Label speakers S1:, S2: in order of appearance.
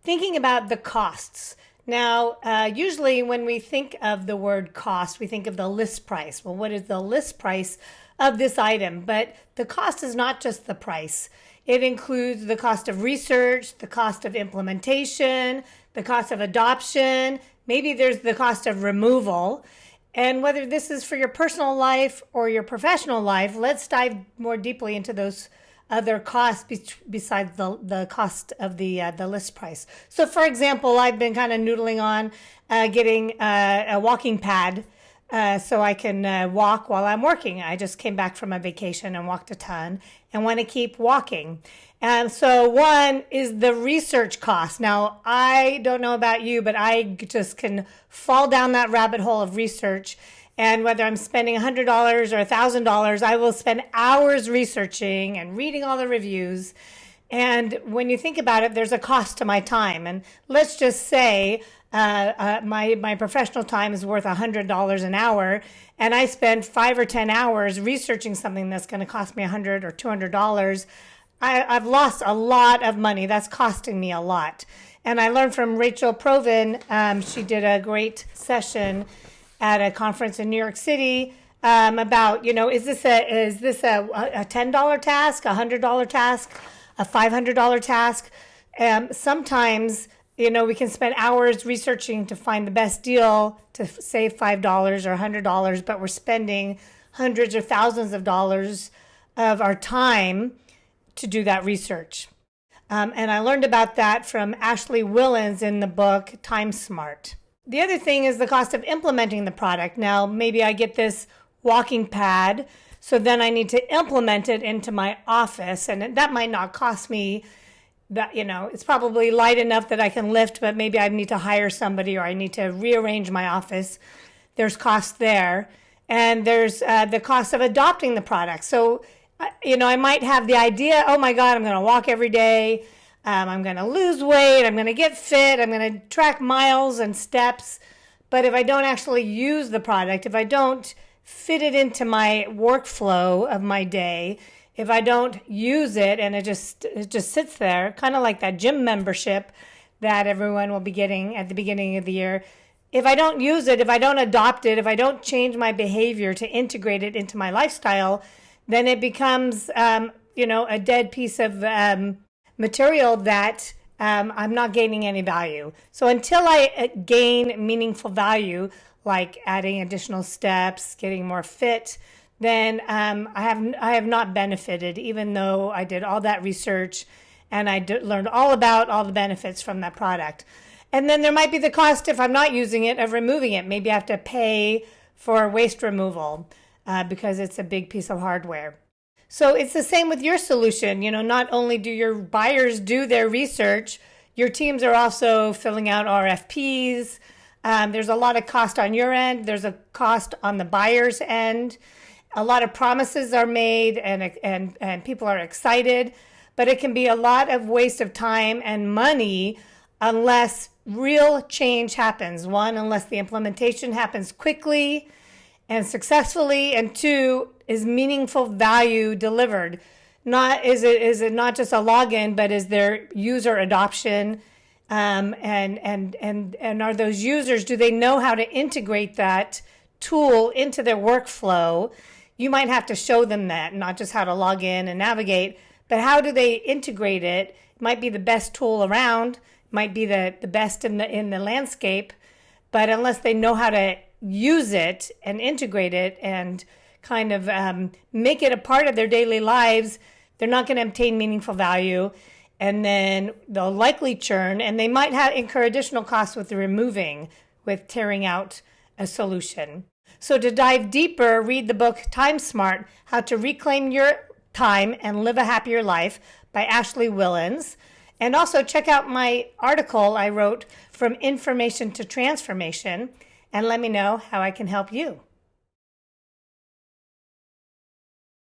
S1: thinking about the costs. Now, usually when we think of the word cost, we think of the list price. Well, what is the list price of this item? But the cost is not just the price. It includes the cost of research, the cost of implementation, the cost of adoption. Maybe there's the cost of removal. And whether this is for your personal life or your professional life, let's dive more deeply into those other costs besides the cost of the list price. So, for example, I've been kind of noodling on getting a walking pad so I can walk while I'm working. I just came back from a vacation and walked a ton and want to keep walking. And so one is the research cost. Now, I don't know about you, but I just can fall down that rabbit hole of research. And whether I'm spending $100 or $1,000, I will spend hours researching and reading all the reviews. And when you think about it, there's a cost to my time. And let's just say my professional time is worth $100 an hour, and I spend 5 or 10 hours researching something that's going to cost me $100 or $200. I've lost a lot of money. That's costing me a lot. And I learned from Rachel Provin. She did a great session at a conference in New York City about, is this a $10 task, a $100 task, a $500 task? Sometimes, we can spend hours researching to find the best deal to save $5 or $100, but we're spending hundreds or thousands of dollars of our time to do that research. And I learned about that from Ashley Willens in the book Time Smart. The other thing is the cost of implementing the product. Now, maybe I get this walking pad, so then I need to implement it into my office, and that might not cost me that, it's probably light enough that I can lift, but maybe I need to hire somebody or I need to rearrange my office. There's cost there. And there's the cost of adopting the product. So, I might have the idea, oh my God, I'm going to walk every day. I'm going to lose weight. I'm going to get fit. I'm going to track miles and steps. But if I don't actually use the product, if I don't fit it into my workflow of my day, if I don't use it and it just sits there, kind of like that gym membership that everyone will be getting at the beginning of the year. If I don't use it, if I don't adopt it, if I don't change my behavior to integrate it into my lifestyle, then it becomes, a dead piece of material that I'm not gaining any value. So until I gain meaningful value, like adding additional steps, getting more fit, then I have not benefited, even though I did all that research and I learned all about all the benefits from that product. And then there might be the cost, if I'm not using it, of removing it. Maybe I have to pay for waste removal because it's a big piece of hardware. So it's the same with your solution. Not only do your buyers do their research, your teams are also filling out RFPs. There's a lot of cost on your end. There's a cost on the buyer's end. A lot of promises are made and people are excited, but it can be a lot of waste of time and money unless real change happens. One, unless the implementation happens quickly and successfully, and two, is meaningful value delivered. Is it not just a login, but is there user adoption? And are those users, do they know how to integrate that tool into their workflow? You might have to show them that, not just how to log in and navigate, but how do they integrate it? It might be the best tool around, might be the best in the landscape, but unless they know how to use it and integrate it and kind of make it a part of their daily lives, they're not going to obtain meaningful value, and then they'll likely churn, and they might incur additional costs with tearing out a solution. So to dive deeper, read the book Time Smart, How to Reclaim Your Time and Live a Happier Life by Ashley Willens. And also check out my article I wrote, From Information to Transformation, and let me know how I can help you.